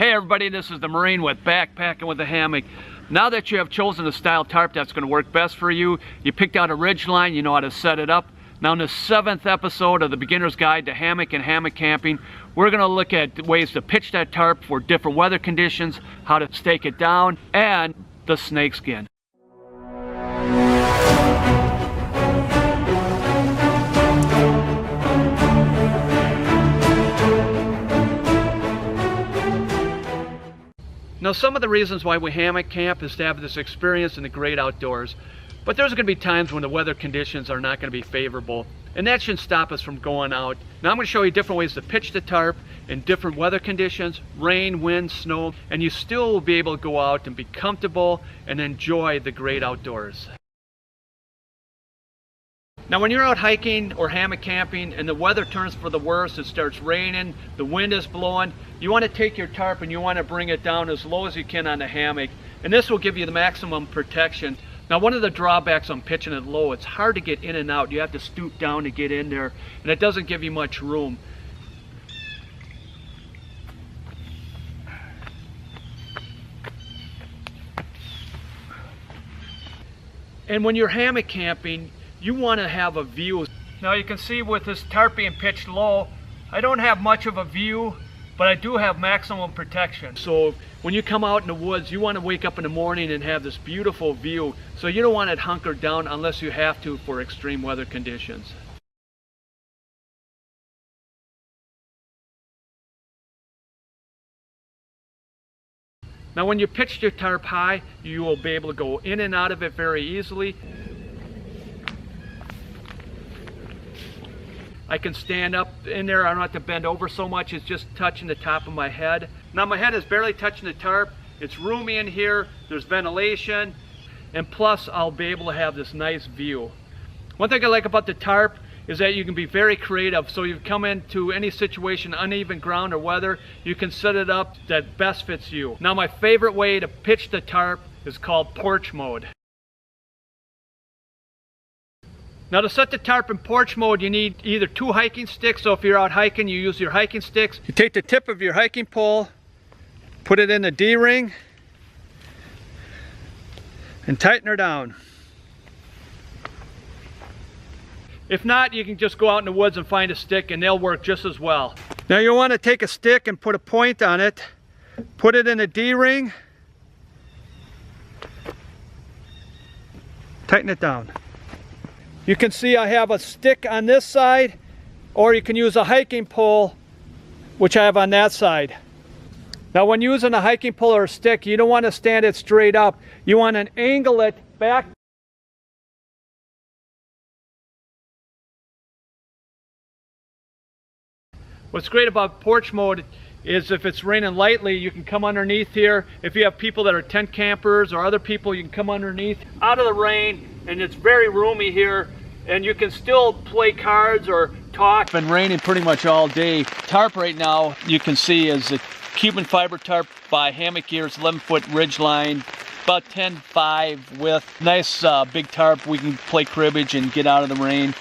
Hey everybody, this is the Marine with Backpacking with a Hammock. Now that you have chosen the style tarp that's going to work best for you, you picked out a ridgeline, you know how to set it up. Now in the 7th episode of the Beginner's Guide to Hammock and Hammock Camping, we're going to look at ways to pitch that tarp for different weather conditions, how to stake it down, and the snakeskin. Now some of the reasons why we hammock camp is to have this experience in the great outdoors. But there's going to be times when the weather conditions are not going to be favorable, and that shouldn't stop us from going out. Now I'm going to show you different ways to pitch the tarp in different weather conditions, rain, wind, snow, and you still will be able to go out and be comfortable and enjoy the great outdoors. Now when you're out hiking or hammock camping and the weather turns for the worse, it starts raining, the wind is blowing, you want to take your tarp and you want to bring it down as low as you can on the hammock, and this will give you the maximum protection. Now one of the drawbacks on pitching it low, it's hard to get in and out. You have to stoop down to get in there, and it doesn't give you much room. And when you're hammock camping, you want to have a view. Now you can see with this tarp being pitched low, I don't have much of a view, but I do have maximum protection. So when you come out in the woods, you want to wake up in the morning and have this beautiful view. So you don't want it hunkered down unless you have to for extreme weather conditions. Now when you pitch your tarp high, you will be able to go in and out of it very easily. I can stand up in there, I don't have to bend over so much, it's just touching the top of my head. Now my head is barely touching the tarp, it's roomy in here, there's ventilation, and plus I'll be able to have this nice view. One thing I like about the tarp is that you can be very creative, so you come into any situation, uneven ground or weather, you can set it up that best fits you. Now my favorite way to pitch the tarp is called porch mode. Now to set the tarp in porch mode, you need either 2 hiking sticks, so if you're out hiking, you use your hiking sticks. You take the tip of your hiking pole, put it in the D-ring, and tighten her down. If not, you can just go out in the woods and find a stick and they'll work just as well. Now you want to take a stick and put a point on it, put it in the D-ring, tighten it down. You can see I have a stick on this side, or you can use a hiking pole, which I have on that side. Now when using a hiking pole or a stick, you don't want to stand it straight up. You want to angle it back. What's great about porch mode is if it's raining lightly, you can come underneath here. If you have people that are tent campers or other people, you can come underneath out of the rain, and it's very roomy here, and you can still play cards or talk. It's been raining pretty much all day. Tarp right now, you can see, is a Cuben fiber tarp by Hammock Gear's 11-foot ridgeline, about 10.5 width. Nice big tarp. We can play cribbage and get out of the rain.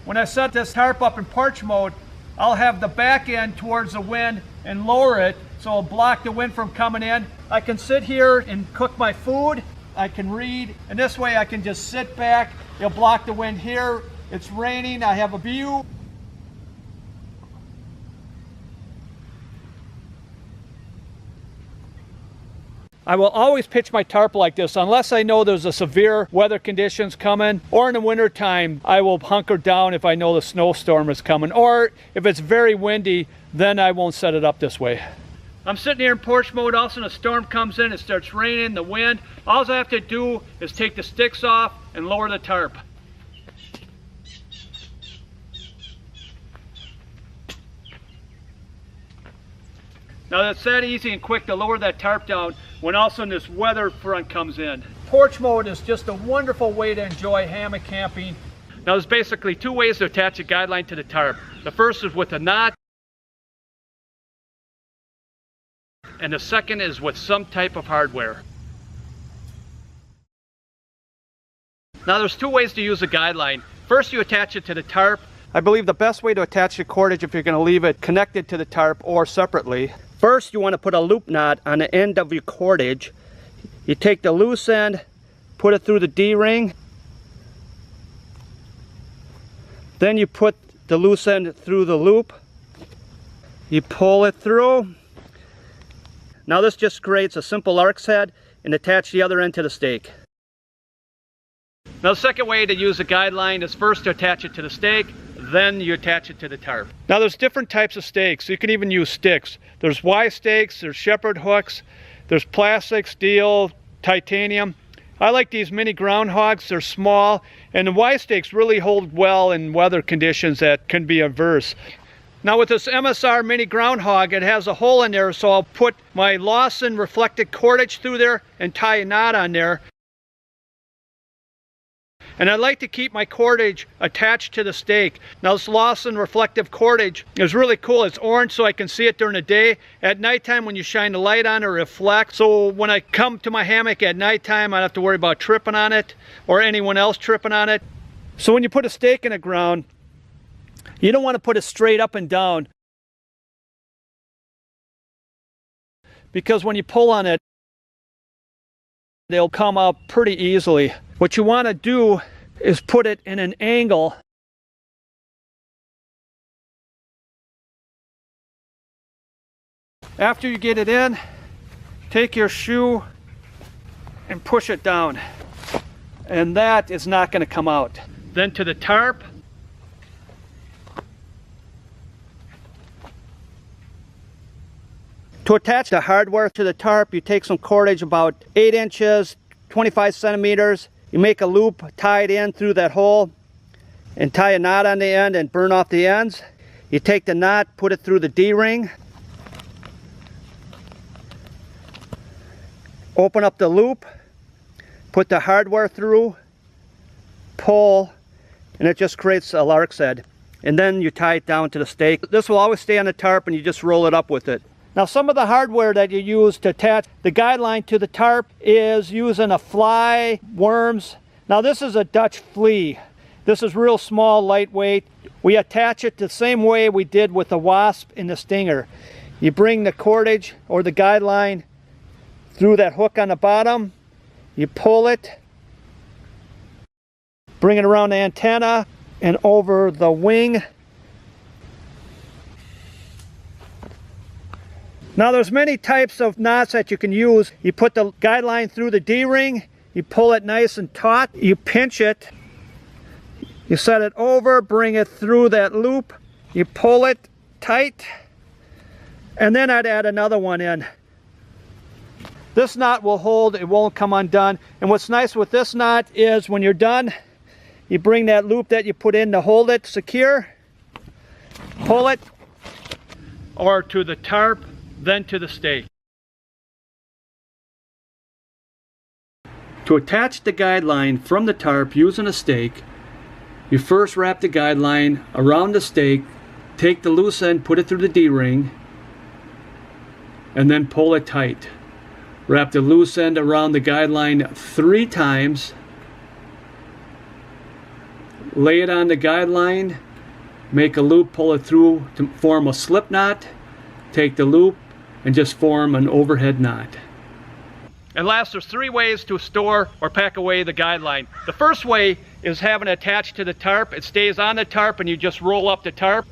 When I set this tarp up in porch mode, I'll have the back end towards the wind and lower it so it'll block the wind from coming in. I can sit here and cook my food, I can read, and this way I can just sit back. It'll block the wind here. It's raining, I have a view. I will always pitch my tarp like this unless I know there's a severe weather conditions coming, or in the winter time I will hunker down if I know the snowstorm is coming, or if it's very windy, then I won't set it up this way. I'm sitting here in porch mode. All of a sudden a storm comes in, it starts raining, the wind. All I have to do is take the sticks off and lower the tarp. Now that's that easy and quick to lower that tarp down when all of a sudden this weather front comes in. Porch mode is just a wonderful way to enjoy hammock camping. Now there's basically 2 ways to attach a guideline to the tarp. The first is with a knot, and the second is with some type of hardware. Now there's 2 ways to use a guideline. First, you attach it to the tarp. I believe the best way to attach the cordage, if you're going to leave it connected to the tarp or separately, First, you want to put a loop knot on the end of your cordage. You take the loose end, put it through the D-ring. Then you put the loose end through the loop. You pull it through. Now this just creates a simple lark's head and attach the other end to the stake. Now the second way to use a guideline is first to attach it to the stake, then you attach it to the tarp. Now there's different types of stakes. You can even use sticks. There's Y stakes, there's shepherd hooks, there's plastic, steel, titanium. I like these mini groundhogs. They're small, and the Y stakes really hold well in weather conditions that can be adverse. Now with this MSR mini groundhog, it has a hole in there, so I'll put my Lawson reflected cordage through there and tie a knot on there. And I like to keep my cordage attached to the stake. Now this Lawson reflective cordage is really cool. It's orange so I can see it during the day. At nighttime when you shine the light on it, it reflects. So when I come to my hammock at nighttime, I don't have to worry about tripping on it or anyone else tripping on it. So when you put a stake in the ground, you don't want to put it straight up and down, because when you pull on it, they'll come out pretty easily. What you want to do is put it in an angle. After you get it in, take your shoe and push it down. And that is not going to come out. Then to the tarp. To attach the hardware to the tarp, you take some cordage about 8 inches, 25 centimeters. You make a loop, tie it in through that hole, and tie a knot on the end and burn off the ends. You take the knot, put it through the D-ring. Open up the loop, put the hardware through, pull, and it just creates a lark's head. And then you tie it down to the stake. This will always stay on the tarp and you just roll it up with it. Now some of the hardware that you use to attach the guideline to the tarp is using a fly, worms. Now this is a Dutch flea. This is real small, lightweight. We attach it the same way we did with the wasp and the stinger. You bring the cordage or the guideline through that hook on the bottom. You pull it, bring it around the antenna and over the wing. Now there's many types of knots that you can use. You put the guideline through the D-ring, you pull it nice and taut, you pinch it, you set it over, bring it through that loop, you pull it tight, and then I'd add another one in. This knot will hold, it won't come undone. And what's nice with this knot is when you're done, you bring that loop that you put in to hold it secure, pull it, or to the tarp, then to the stake. To attach the guideline from the tarp using a stake, you first wrap the guideline around the stake, take the loose end, put it through the D-ring, and then pull it tight. Wrap the loose end around the guideline 3 times, lay it on the guideline, make a loop, pull it through to form a slip knot, take the loop, and just form an overhead knot. And last, there's 3 ways to store or pack away the guideline. The first way is having it attached to the tarp. It stays on the tarp and you just roll up the tarp.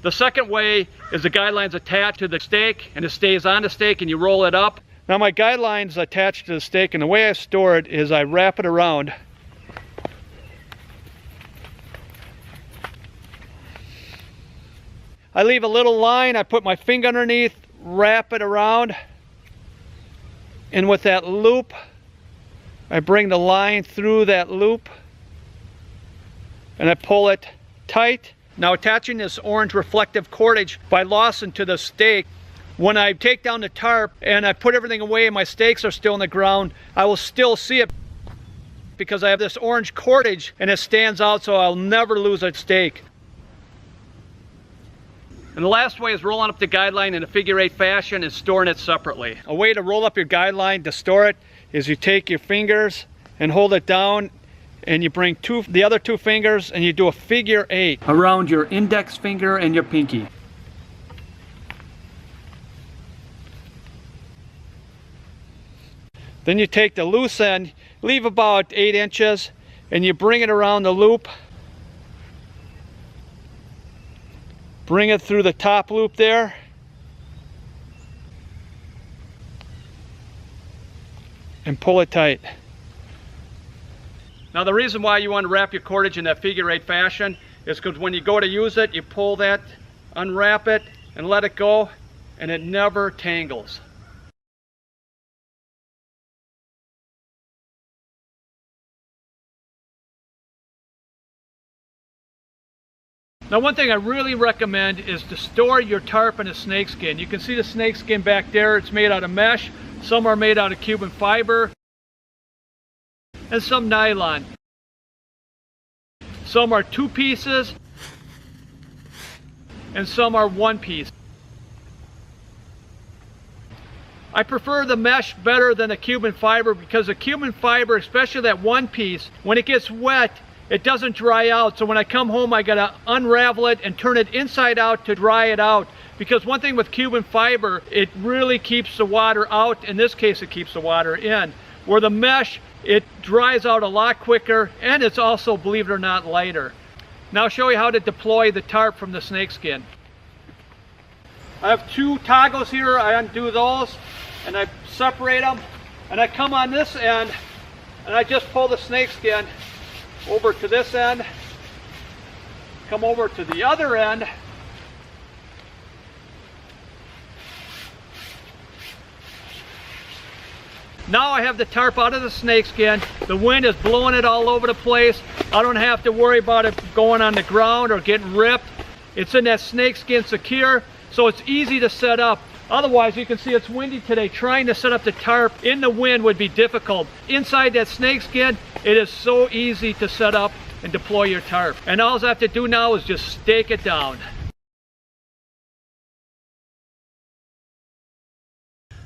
The second way is the guideline's attached to the stake and it stays on the stake and you roll it up. Now my guideline's attached to the stake and the way I store it is I wrap it around. I leave a little line, I put my finger underneath, wrap it around, and with that loop, I bring the line through that loop, and I pull it tight. Now attaching this orange reflective cordage by Lawson to the stake, when I take down the tarp and I put everything away and my stakes are still in the ground, I will still see it because I have this orange cordage and it stands out so I'll never lose a stake. And the last way is rolling up the guideline in a figure-8 fashion and storing it separately. A way to roll up your guideline to store it is you take your fingers and hold it down and you bring the other two fingers and you do a figure 8 around your index finger and your pinky. Then you take the loose end, leave about 8 inches, and you bring it around the loop. Bring it through the top loop there. And pull it tight. Now the reason why you want to wrap your cordage in that figure 8 fashion is because when you go to use it, you pull that, unwrap it, and let it go, and it never tangles. Now one thing I really recommend is to store your tarp in a snakeskin. You can see the snakeskin back there. It's made out of mesh. Some are made out of Cuben fiber. And some nylon. Some are 2 pieces. And some are 1 piece. I prefer the mesh better than the Cuben fiber because the Cuben fiber, especially that 1 piece, when it gets wet, it doesn't dry out. So when I come home, I gotta unravel it and turn it inside out to dry it out. Because one thing with Cuben fiber, it really keeps the water out. In this case, it keeps the water in. Where the mesh, it dries out a lot quicker, and it's also, believe it or not, lighter. Now I'll show you how to deploy the tarp from the snakeskin. I have 2 toggles here. I undo those and I separate them, and I come on this end and I just pull the snakeskin over to this end, come over to the other end, now I have the tarp out of the snakeskin. The wind is blowing it all over the place. I don't have to worry about it going on the ground or getting ripped. It's in that snakeskin secure, so it's easy to set up. Otherwise, you can see it's windy today. Trying to set up the tarp in the wind would be difficult. Inside that snakeskin, it is so easy to set up and deploy your tarp. And all I have to do now is just stake it down.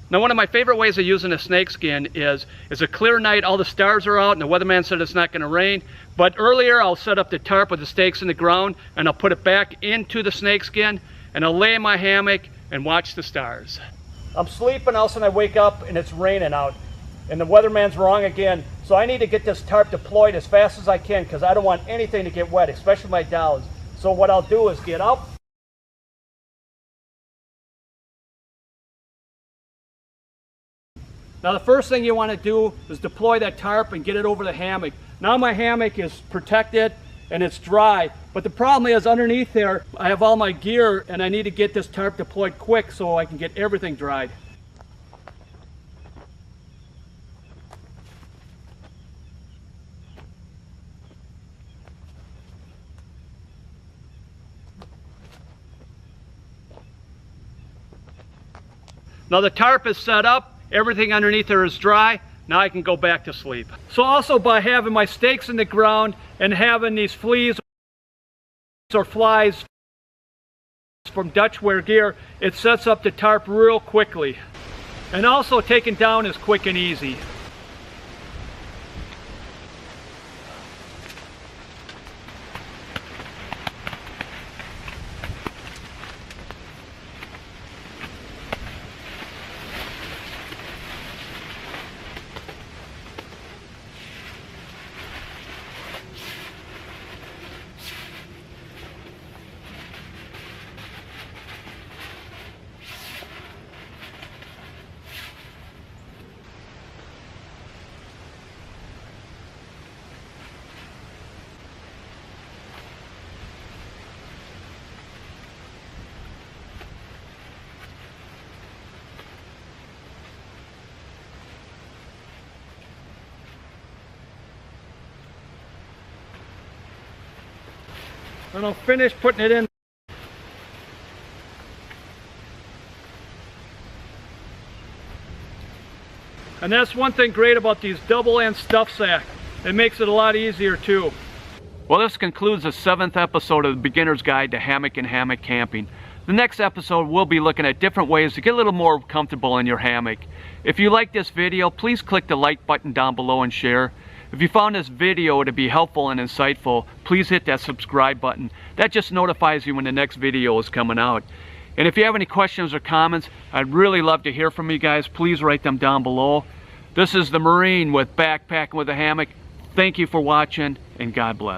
Now one of my favorite ways of using a snakeskin is a clear night, all the stars are out and the weatherman said it's not going to rain. But earlier I'll set up the tarp with the stakes in the ground and I'll put it back into the snakeskin and I'll lay in my hammock and watch the stars. I'm sleeping, all of a sudden I wake up and it's raining out. And the weatherman's wrong again. So I need to get this tarp deployed as fast as I can because I don't want anything to get wet, especially my dolls. So what I'll do is get up. Now the first thing you want to do is deploy that tarp and get it over the hammock. Now my hammock is protected and it's dry. But the problem is underneath there, I have all my gear and I need to get this tarp deployed quick so I can get everything dried. Now the tarp is set up. Everything underneath there is dry. Now I can go back to sleep. So also by having my stakes in the ground and having these Fleaz or Flyz from Dutch Wear Gear, it sets up the tarp real quickly. And also taking down is quick and easy. And I'll finish putting it in. And that's one thing great about these double end stuff sacks. It makes it a lot easier too. Well, this concludes the 7th episode of the Beginner's Guide to Hammock and Hammock Camping. The next episode we'll be looking at different ways to get a little more comfortable in your hammock. If you like this video, please click the like button down below and share. If you found this video to be helpful and insightful, please hit that subscribe button. That just notifies you when the next video is coming out. And if you have any questions or comments, I'd really love to hear from you guys. Please write them down below. This is the Marine with Backpacking with a Hammock. Thank you for watching, and God bless.